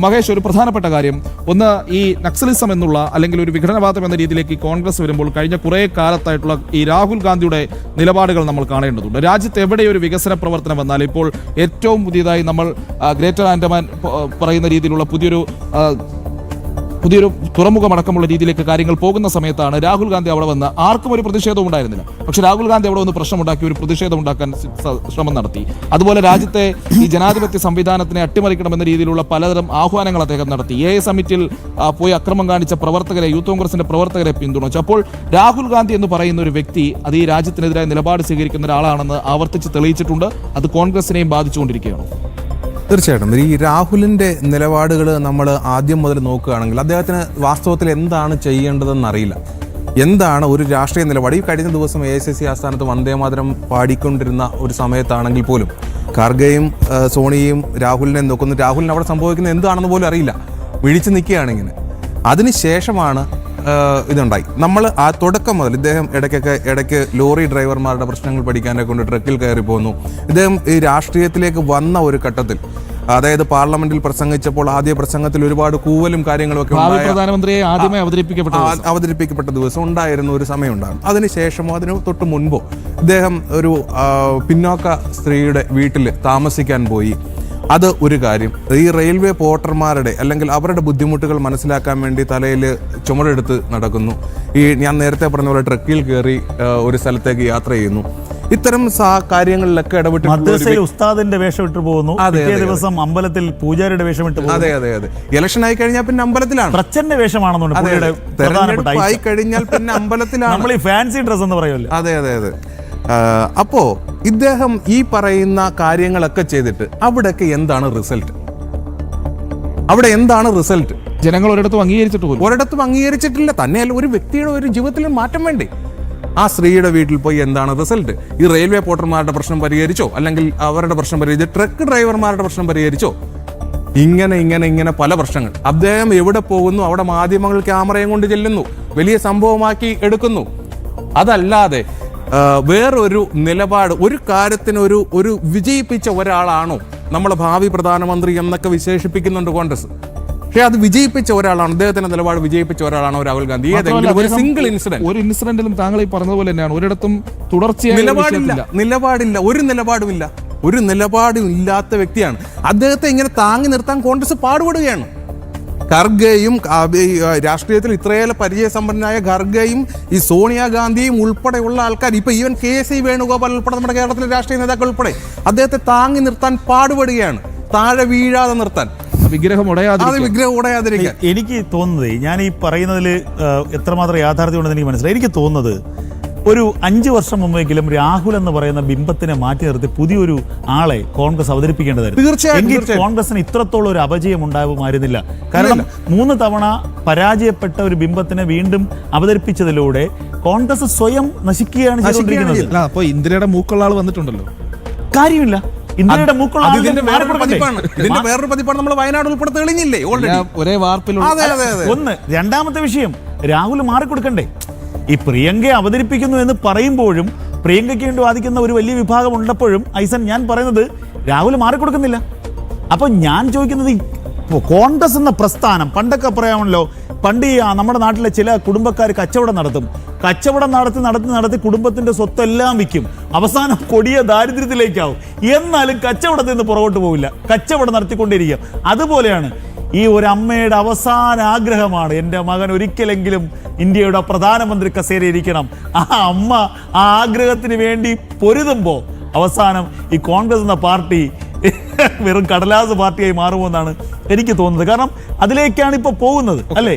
മഹേഷ്, ഒരു പ്രധാനപ്പെട്ട കാര്യം, ഒന്ന് ഈ നക്സലിസം എന്നുള്ള അല്ലെങ്കിൽ ഒരു വിഘടനവാദം എന്ന രീതിയിലേക്ക് കോൺഗ്രസ് വരുമ്പോൾ കഴിഞ്ഞ കുറേ കാലത്തായിട്ടുള്ള ഈ രാഹുൽ ഗാന്ധിയുടെ നിലപാടുകൾ നമ്മൾ കാണേണ്ടതുണ്ട്. രാജ്യത്ത് എവിടെ ഒരു വികസന പ്രവർത്തനം വന്നാൽ ഇപ്പോൾ ഏറ്റവും പുതിയതായി നമ്മൾ ഗ്രേറ്റർ ആൻഡമാൻ പറയുന്ന രീതിയിലുള്ള പുതിയൊരു തുറമുഖമടക്കമുള്ള രീതിയിലേക്ക് കാര്യങ്ങൾ പോകുന്ന സമയത്താണ് രാഹുൽ ഗാന്ധി അവിടെ വന്ന് ആർക്കും ഒരു പ്രതിഷേധം ഉണ്ടായിരുന്നില്ല. പക്ഷെ രാഹുൽ ഗാന്ധി അവിടെ വന്ന് പ്രശ്നമുണ്ടാക്കി ഒരു പ്രതിഷേധം ഉണ്ടാക്കാൻ ശ്രമം നടത്തി. അതുപോലെ രാജ്യത്തെ ഈ ജനാധിപത്യ സംവിധാനത്തിനെ അട്ടിമറിക്കണമെന്ന രീതിയിലുള്ള പലതരം ആഹ്വാനങ്ങൾ അദ്ദേഹം നടത്തി. AA സമ്മിറ്റിൽ പോയി അക്രമം കാണിച്ച പ്രവർത്തകരെ, യൂത്ത് കോൺഗ്രസിന്റെ പ്രവർത്തകരെ പിന്തുണച്ചു. അപ്പോൾ രാഹുൽ ഗാന്ധി എന്ന് പറയുന്ന ഒരു വ്യക്തി അത് ഈ രാജ്യത്തിനെതിരായ നിലപാട് സ്വീകരിക്കുന്ന ഒരാളാണെന്ന് ആവർത്തിച്ച് തെളിയിച്ചിട്ടുണ്ട്. അത് കോൺഗ്രസിനെയും ബാധിച്ചുകൊണ്ടിരിക്കുകയാണ്. തീർച്ചയായിട്ടും ഈ രാഹുലിൻ്റെ നിലപാടുകൾ നമ്മൾ ആദ്യം മുതൽ നോക്കുകയാണെങ്കിൽ അദ്ദേഹത്തിന് വാസ്തവത്തിൽ എന്താണ് ചെയ്യേണ്ടതെന്നറിയില്ല. എന്താണ് ഒരു രാഷ്ട്രീയ നിലപാട്? ഈ കഴിഞ്ഞ ദിവസം AICC ആസ്ഥാനത്ത് വന്ദേമാതരം പാടിക്കൊണ്ടിരുന്ന ഒരു സമയത്താണെങ്കിൽ പോലും ഖാർഗെയും സോണിയയും രാഹുലിനെ നോക്കുന്നു. രാഹുലിന് അവിടെ സംഭവിക്കുന്നത് എന്താണെന്ന് പോലും അറിയില്ല, വിഴിച്ചു നിൽക്കുകയാണ് ഇങ്ങനെ. അതിനുശേഷമാണ് ഇതുണ്ടായി. നമ്മൾ ആ തുടക്കം മുതൽ ഇദ്ദേഹം ഇടയ്ക്ക് ലോറി ഡ്രൈവർമാരുടെ പ്രശ്നങ്ങൾ പഠിക്കാനെ കൊണ്ട് ട്രക്കിൽ കയറി പോകുന്നു. ഇദ്ദേഹം ഈ രാഷ്ട്രീയത്തിലേക്ക് വന്ന ഒരു ഘട്ടത്തിൽ, അതായത് പാർലമെന്റിൽ പ്രസംഗിച്ചപ്പോൾ ആദ്യ പ്രസംഗത്തിൽ ഒരുപാട് കൂവലും കാര്യങ്ങളും ഒക്കെ പ്രധാനമന്ത്രിയെ ആദ്യമേ അവതരിപ്പിക്കപ്പെട്ട ദിവസം ഉണ്ടായിരുന്ന ഒരു സമയം ഉണ്ടാകും. അതിനുശേഷമോ അതിന് തൊട്ട് മുൻപോ ഇദ്ദേഹം ഒരു പിന്നോക്ക സ്ത്രീയുടെ വീട്ടിൽ താമസിക്കാൻ പോയി. അത് ഒരു കാര്യം. ഈ റെയിൽവേ പോർട്ടർമാരുടെ അല്ലെങ്കിൽ അവരുടെ ബുദ്ധിമുട്ടുകൾ മനസ്സിലാക്കാൻ വേണ്ടി തലയിൽ ചുമടെടുത്ത് നടക്കുന്നു. ഈ ഞാൻ നേരത്തെ പറഞ്ഞ പോലെ ട്രക്കിൽ കയറി ഒരു സ്ഥലത്തേക്ക് യാത്ര ചെയ്യുന്നു. ഇത്തരം കാര്യങ്ങളിലൊക്കെ ഇടപെട്ട് ഉസ്താദിന്റെ വേഷം ഇട്ട് പോകുന്നു. ദിവസം അമ്പലത്തിൽ പൂജാരിയുടെ വേഷം ഇട്ട് പോകുന്നു. അതെ. ഇലക്ഷൻ ആയി കഴിഞ്ഞാൽ പിന്നെ അമ്പലത്തിലാണ്. പ്രച്ഛന്റെ വേഷമാണെന്നുണ്ട്. തെരഞ്ഞെടുപ്പ് ആയി കഴിഞ്ഞാൽ പിന്നെ അമ്പലത്തിലാണ്. നമ്മൾ ഈ ഫാൻസി ഡ്രസ് എന്ന് പറയുമല്ലോ. അതെ. അപ്പോ ഇദ്ദേഹം ഈ പറയുന്ന കാര്യങ്ങളൊക്കെ ചെയ്തിട്ട് അവിടെയൊക്കെ എന്താണ് റിസൾട്ട്? അവിടെ എന്താണ് റിസൾട്ട്? ജനങ്ങൾ ഒരിടത്തും അംഗീകരിച്ചിട്ടില്ല. തന്നെയല്ല, ഒരു വ്യക്തിയുടെ ഒരു ജീവിതത്തിൽ മാറ്റം വേണ്ടേ? ആ സ്ത്രീയുടെ വീട്ടിൽ പോയി എന്താണ് റിസൾട്ട്? ഈ റെയിൽവേ പോർട്ടർമാരുടെ പ്രശ്നം പരിഹരിച്ചോ? അല്ലെങ്കിൽ അവരുടെ പ്രശ്നം പരിഹരിച്ചോ? ട്രക്ക് ഡ്രൈവർമാരുടെ പ്രശ്നം പരിഹരിച്ചോ? ഇങ്ങനെ പല പ്രശ്നങ്ങൾ. അദ്ദേഹം എവിടെ പോകുന്നു അവിടെ മാധ്യമങ്ങൾ ക്യാമറയും കൊണ്ട് ചെല്ലുന്നു, വലിയ സംഭവമാക്കി എടുക്കുന്നു. അതല്ലാതെ വേറൊരു നിലപാട്, ഒരു കാര്യത്തിന് ഒരു വിജയിപ്പിച്ച ഒരാളാണോ നമ്മളെ ഭാവി പ്രധാനമന്ത്രി എന്നൊക്കെ വിശേഷിപ്പിക്കുന്നുണ്ട് കോൺഗ്രസ്. പക്ഷെ അത് വിജയിപ്പിച്ച ഒരാളാണ്, അദ്ദേഹത്തിന്റെ നിലപാട് വിജയിപ്പിച്ച ഒരാളാണ് രാഹുൽ ഗാന്ധി. ഏതെങ്കിലും ഒരു സിംഗിൾ ഇൻസിഡന്റിലും താങ്കൾ ഈ പറഞ്ഞതുപോലെ തന്നെയാണ്, ഒരിടത്തും തുടർച്ചയായി നിലപാടില്ല, ഒരു നിലപാടും ഇല്ലാത്ത വ്യക്തിയാണ്. അദ്ദേഹത്തെ ഇങ്ങനെ താങ്ങി നിർത്താൻ കോൺഗ്രസ് പാടുപെടുകയാണ്. ഖർഗെയും രാഷ്ട്രീയത്തിൽ ഇത്രയേറെ പരിചയസമ്പന്നനായ ഖർഗെയും ഈ സോണിയാഗാന്ധിയും ഉൾപ്പെടെയുള്ള ആൾക്കാർ, ഇപ്പൊ ഈവൻ KC വേണുഗോപാൽ ഉൾപ്പെടെ നമ്മുടെ കേരളത്തിലെ രാഷ്ട്രീയ നേതാക്കൾ ഉൾപ്പെടെ അദ്ദേഹത്തെ താങ്ങി നിർത്താൻ പാടുപെടുകയാണ്, താഴെ വീഴാതെ നിർത്താൻ, വിഗ്രഹം ഉടയാതിരിക്കാൻ. എനിക്ക് തോന്നുന്നത്, ഞാൻ ഈ പറയുന്നതിൽ എത്രമാത്രം യാഥാർത്ഥ്യമുണ്ടെന്ന് എനിക്ക് മനസ്സിലായി. എനിക്ക് തോന്നുന്നത് ഒരു 5 വർഷം മുമ്പെങ്കിലും രാഹുൽ എന്ന് പറയുന്ന ബിംബത്തിനെ മാറ്റി നിർത്തി പുതിയൊരു ആളെ കോൺഗ്രസ് അവതരിപ്പിക്കേണ്ടതായിരുന്നു. കോൺഗ്രസിന് ഇത്രത്തോളം ഒരു അപജയം ഉണ്ടാകുമായിരുന്നില്ല. കാരണം 3 തവണ പരാജയപ്പെട്ട ഒരു ബിംബത്തിനെ വീണ്ടും അവതരിപ്പിച്ചതിലൂടെ കോൺഗ്രസ് സ്വയം നശിക്കുകയാണ് ചെയ്തുകൊണ്ടിരിക്കുന്നത്. അപ്പൊ ഇന്ത്യയുടെ മൂക്കുള്ള ആൾ വന്നിട്ടുണ്ടല്ലോ, കാര്യമില്ല. ഇന്ത്യയുടെ മൂക്കുള്ള വേറൊരു പതിപ്പാണ് നമ്മൾ വയനാട് ഉൾപ്പെടെ തെളിഞ്ഞില്ലേ ഒരേ വാർപ്പിൽ. ഒന്ന്. രണ്ടാമത്തെ വിഷയം, രാഹുൽ മാറിക്കൊടുക്കണ്ടേ? ഈ പ്രിയങ്കയെ അവതരിപ്പിക്കുന്നു എന്ന് പറയുമ്പോഴും പ്രിയങ്കയ്ക്ക് വേണ്ടി വാദിക്കുന്ന ഒരു വലിയ വിഭാഗം ഉള്ളപ്പോഴും ഐസൻ, ഞാൻ പറയുന്നത് രാഹുൽ മാറിക്കൊടുക്കുന്നില്ല. അപ്പൊ ഞാൻ ചോദിക്കുന്നത്, കോൺഗ്രസ് എന്ന പ്രസ്ഥാനം പണ്ടൊക്കെ പറയാമല്ലോ, പണ്ട് ഈ നമ്മുടെ നാട്ടിലെ ചില കുടുംബക്കാർ കച്ചവടം നടത്തി കുടുംബത്തിന്റെ സ്വത്തെല്ലാം വിൽക്കും, അവസാനം കൊടിയ ദാരിദ്ര്യത്തിലേക്കാവും. എന്നാലും കച്ചവടത്തിൽ നിന്ന് പുറകോട്ട് പോവില്ല, കച്ചവടം നടത്തിക്കൊണ്ടിരിക്കുക. അതുപോലെയാണ് ഈ ഒരു അമ്മയുടെ അവസാന ആഗ്രഹമാണ്, എൻ്റെ മകൻ ഒരിക്കലെങ്കിലും ഇന്ത്യയുടെ പ്രധാനമന്ത്രി കസേരയിരിക്കണം. ആ അമ്മ ആ ആഗ്രഹത്തിന് വേണ്ടി പൊരുതുമ്പോൾ അവസാനം ഈ കോൺഗ്രസ് എന്ന പാർട്ടി വെറും കടലാസ് പാർട്ടിയായി മാറുമെന്നാണ് എനിക്ക് തോന്നുന്നത്. കാരണം അതിലേക്കാണ് ഇപ്പോൾ പോകുന്നത്, അല്ലേ?